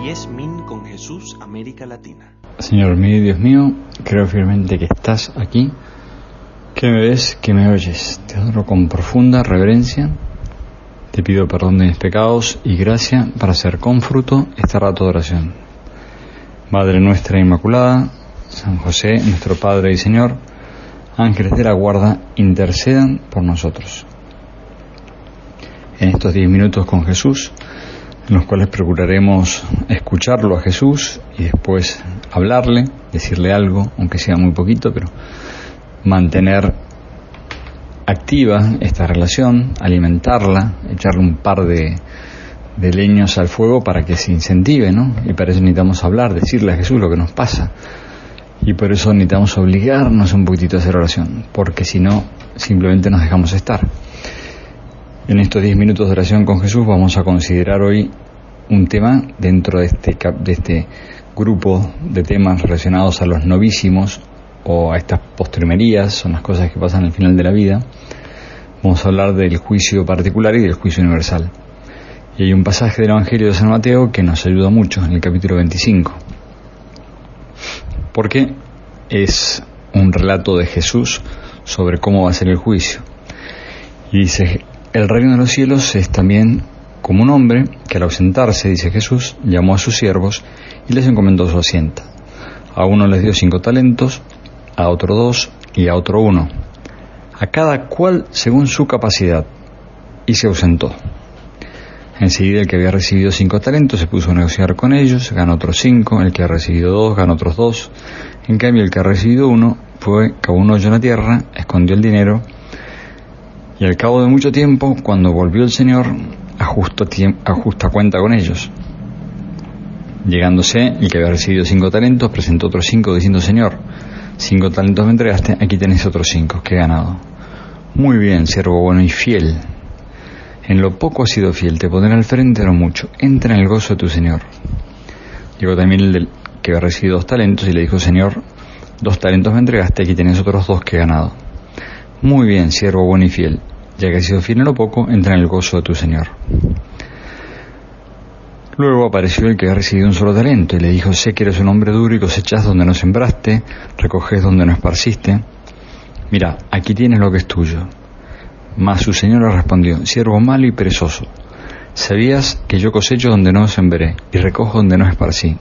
10 Min con Jesús, América Latina. Señor mío y Dios mío, creo firmemente que estás aquí, que me ves, que me oyes. Te adoro con profunda reverencia. Te pido perdón de mis pecados y gracia para hacer con fruto este rato de oración. Madre nuestra Inmaculada, San José, nuestro Padre y Señor, ángeles de la guarda, intercedan por nosotros. En estos 10 minutos con Jesús, en los cuales procuraremos escucharlo a Jesús y después hablarle, decirle algo, aunque sea muy poquito, pero mantener activa esta relación, alimentarla, echarle un par de leños al fuego para que se incentive, ¿no? Y para eso necesitamos hablar, decirle a Jesús lo que nos pasa. Y por eso necesitamos obligarnos un poquitito a hacer oración, porque si no, simplemente nos dejamos estar. En estos 10 minutos de oración con Jesús vamos a considerar hoy un tema dentro de este grupo de temas relacionados a los novísimos o a estas postrimerías, son las cosas que pasan al final de la vida. Vamos a hablar del juicio particular y del juicio universal. Y hay un pasaje del Evangelio de San Mateo que nos ayuda mucho en el capítulo 25, porque es un relato de Jesús sobre cómo va a ser el juicio. Y dice: el reino de los cielos es también como un hombre que al ausentarse, dice Jesús, llamó a sus siervos y les encomendó su hacienda. A uno les dio 5 talentos, a otro 2 y a otro 1, a cada cual según su capacidad, y se ausentó. Enseguida el que había recibido 5 talentos se puso a negociar con ellos, ganó otros 5, el que ha recibido 2 ganó otros 2, en cambio el que ha recibido 1 cavó un hoyo en la tierra, escondió el dinero, y al cabo de mucho tiempo, cuando volvió el Señor, ajusta cuenta con ellos. Llegándose, el que había recibido 5 talentos presentó otros 5 diciendo: Señor, 5 talentos me entregaste, aquí tenéis otros 5 que he ganado. Muy bien, siervo bueno y fiel. En lo poco has sido fiel, te pondré al frente de lo mucho. Entra en el gozo de tu Señor. Llegó también el del que había recibido 2 talentos y le dijo: Señor, 2 talentos me entregaste, aquí tenéis otros 2 que he ganado. Muy bien, siervo bueno y fiel. Ya que has sido fiel en lo poco, entra en el gozo de tu Señor. Luego apareció el que había recibido un solo talento y le dijo: sé que eres un hombre duro y cosechas donde no sembraste, recoges donde no esparciste. Mira, aquí tienes lo que es tuyo. Mas su señor le respondió: siervo malo y perezoso, sabías que yo cosecho donde no sembré y recojo donde no esparcí.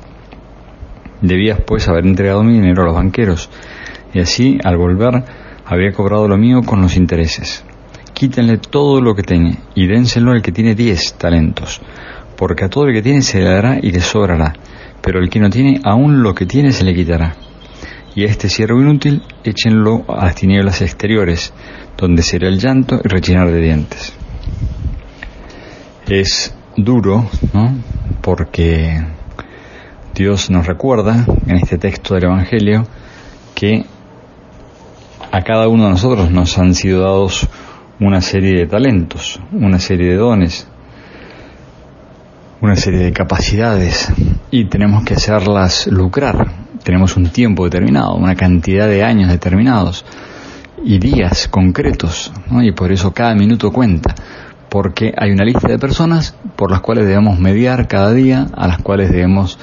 Debías pues haber entregado mi dinero a los banqueros, y así al volver habría cobrado lo mío con los intereses. Quítenle todo lo que tiene y dénselo al que tiene 10 talentos, porque a todo el que tiene se le dará y le sobrará, pero el que no tiene, aún lo que tiene se le quitará. Y a este siervo inútil échenlo a las tinieblas exteriores, donde será el llanto y rechinar de dientes. Es duro, ¿no? Porque Dios nos recuerda en este texto del Evangelio que a cada uno de nosotros nos han sido dados una serie de talentos, una serie de dones, una serie de capacidades, y tenemos que hacerlas lucrar. Tenemos un tiempo determinado, una cantidad de años determinados y días concretos, ¿no? Y por eso cada minuto cuenta, porque hay una lista de personas por las cuales debemos mediar cada día, a las cuales debemos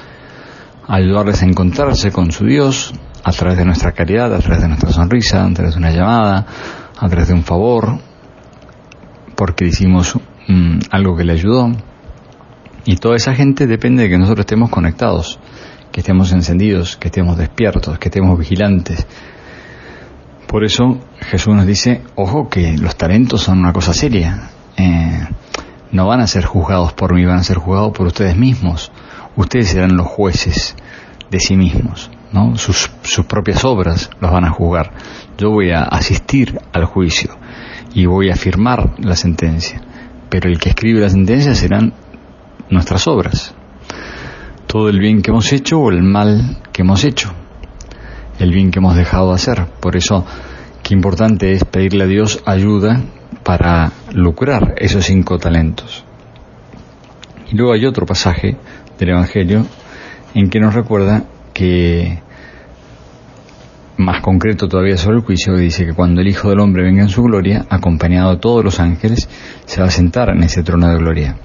ayudarles a encontrarse con su Dios a través de nuestra caridad, a través de nuestra sonrisa, a través de una llamada, a través de un favor, porque hicimos algo que le ayudó. Y toda esa gente depende de que nosotros estemos conectados, que estemos encendidos, que estemos despiertos, que estemos vigilantes. Por eso Jesús nos dice: ojo, que los talentos son una cosa seria. No van a ser juzgados por mí, van a ser juzgados por ustedes mismos. Ustedes serán los jueces de sí mismos, ¿no? Sus propias obras los van a juzgar. Yo voy a asistir al juicio y voy a firmar la sentencia, pero el que escribe la sentencia serán nuestras obras. Todo el bien que hemos hecho o el mal que hemos hecho, el bien que hemos dejado de hacer. Por eso, qué importante es pedirle a Dios ayuda para lucrar esos 5 talentos. Y luego hay otro pasaje del Evangelio en que nos recuerda que, más concreto todavía sobre el juicio, dice que cuando el Hijo del Hombre venga en su gloria, acompañado de todos los ángeles, se va a sentar en ese trono de gloria.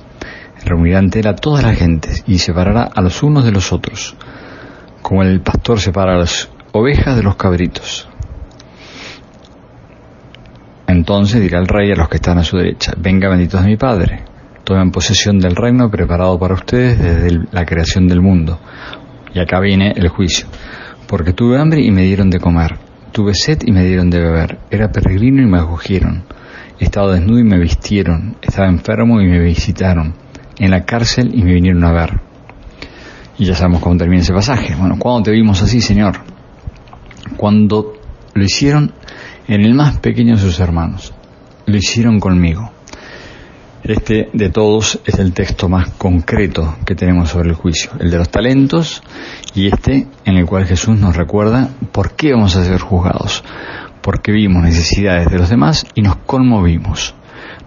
reunirá ante él a todas las gentes y separará a los unos de los otros, como el pastor separa a las ovejas de los cabritos. Entonces dirá el rey a los que están a su derecha: venga, benditos de mi Padre, tomen posesión del reino preparado para ustedes desde la creación del mundo. Y acá viene el juicio. Porque tuve hambre y me dieron de comer, tuve sed y me dieron de beber, era peregrino y me acogieron, estaba desnudo y me vistieron, estaba enfermo y me visitaron, en la cárcel y me vinieron a ver. Y ya sabemos cómo termina ese pasaje. Bueno, ¿cuándo te vimos así, Señor? Cuando lo hicieron en el más pequeño de sus hermanos, lo hicieron conmigo. Este de todos es el texto más concreto que tenemos sobre el juicio, el de los talentos, y este en el cual Jesús nos recuerda por qué vamos a ser juzgados, porque vimos necesidades de los demás y nos conmovimos.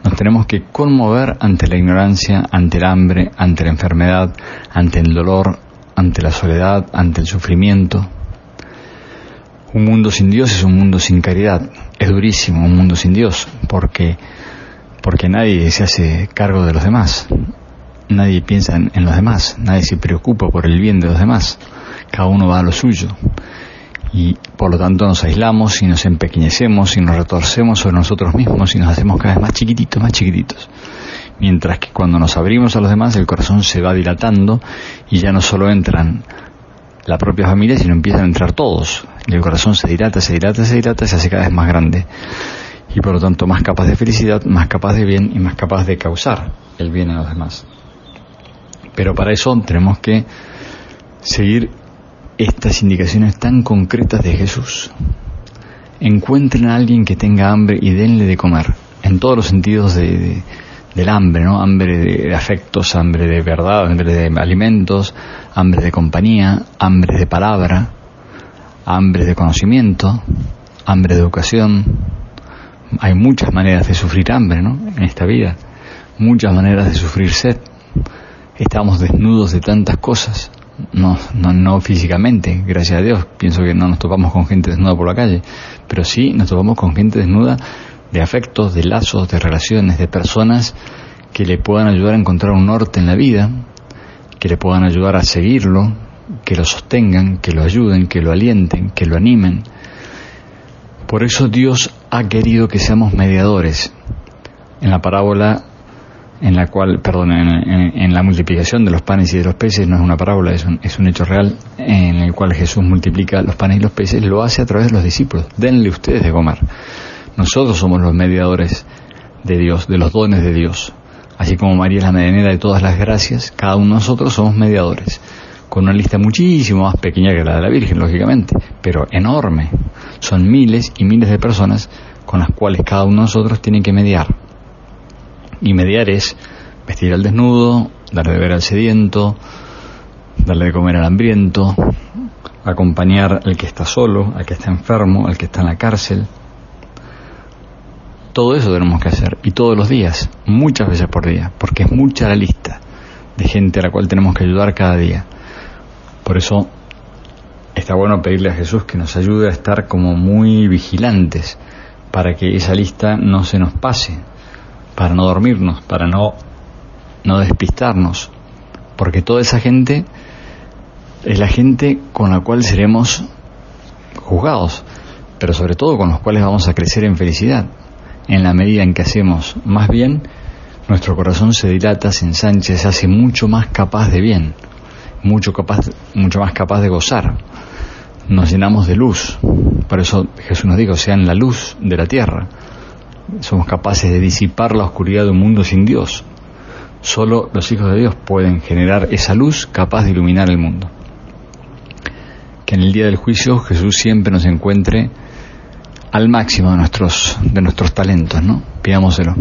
Nos tenemos que conmover ante la ignorancia, ante el hambre, ante la enfermedad, ante el dolor, ante la soledad, ante el sufrimiento. Un mundo sin Dios es un mundo sin caridad. Es durísimo un mundo sin Dios, porque nadie se hace cargo de los demás, nadie piensa en los demás, nadie se preocupa por el bien de los demás, cada uno va a lo suyo, y por lo tanto nos aislamos y nos empequeñecemos y nos retorcemos sobre nosotros mismos y nos hacemos cada vez más chiquititos, mientras que cuando nos abrimos a los demás el corazón se va dilatando y ya no solo entran la propia familia, sino empiezan a entrar todos, y el corazón se dilata, se hace cada vez más grande, y por lo tanto más capaz de felicidad, más capaz de bien y más capaz de causar el bien a los demás. Pero para eso tenemos que seguir estas indicaciones tan concretas de Jesús. Encuentren a alguien que tenga hambre y denle de comer, en todos los sentidos del hambre, ¿no? Hambre de afectos, hambre de verdad, hambre de alimentos, hambre de compañía, hambre de palabra, hambre de conocimiento, hambre de educación. Hay muchas maneras de sufrir hambre, ¿no?, en esta vida, muchas maneras de sufrir sed. Estamos desnudos de tantas cosas, no físicamente, gracias a Dios. Pienso que no nos topamos con gente desnuda por la calle, pero sí nos topamos con gente desnuda de afectos, de lazos, de relaciones, de personas que le puedan ayudar a encontrar un norte en la vida, que le puedan ayudar a seguirlo, que lo sostengan, que lo ayuden, que lo alienten, que lo animen. Por eso Dios ha querido que seamos mediadores. En la parábola en la cual, en la multiplicación de los panes y de los peces, no es una parábola, es un hecho real, en el cual Jesús multiplica los panes y los peces, lo hace a través de los discípulos. Denle ustedes de comer. Nosotros somos los mediadores de Dios, de los dones de Dios. Así como María es la medianera de todas las gracias, cada uno de nosotros somos mediadores, con una lista muchísimo más pequeña que la de la Virgen, lógicamente, pero enorme. Son miles y miles de personas con las cuales cada uno de nosotros tiene que mediar. Y mediar es vestir al desnudo, darle de beber al sediento, darle de comer al hambriento, acompañar al que está solo, al que está enfermo, al que está en la cárcel. Todo eso tenemos que hacer, y todos los días, muchas veces por día, porque es mucha la lista de gente a la cual tenemos que ayudar cada día. Por eso está bueno pedirle a Jesús que nos ayude a estar como muy vigilantes para que esa lista no se nos pase, para no dormirnos, para no despistarnos, porque toda esa gente es la gente con la cual seremos juzgados, pero sobre todo con los cuales vamos a crecer en felicidad. En la medida en que hacemos más bien, nuestro corazón se dilata, se ensancha, se hace mucho más capaz de bien, mucho más capaz de gozar. Nos llenamos de luz. Por eso Jesús nos dijo: sean la luz de la tierra. Somos capaces de disipar la oscuridad de un mundo sin Dios. Solo los hijos de Dios pueden generar esa luz capaz de iluminar el mundo. Que en el día del juicio Jesús siempre nos encuentre al máximo de nuestros talentos, ¿no? Pidámoselo.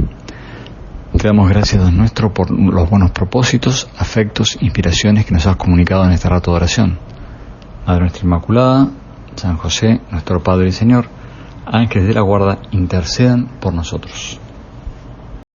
Te damos gracias, Dios nuestro, por los buenos propósitos, afectos, inspiraciones que nos has comunicado en este rato de oración. Madre nuestra Inmaculada, San José, nuestro Padre y Señor, ángeles de la guarda, intercedan por nosotros.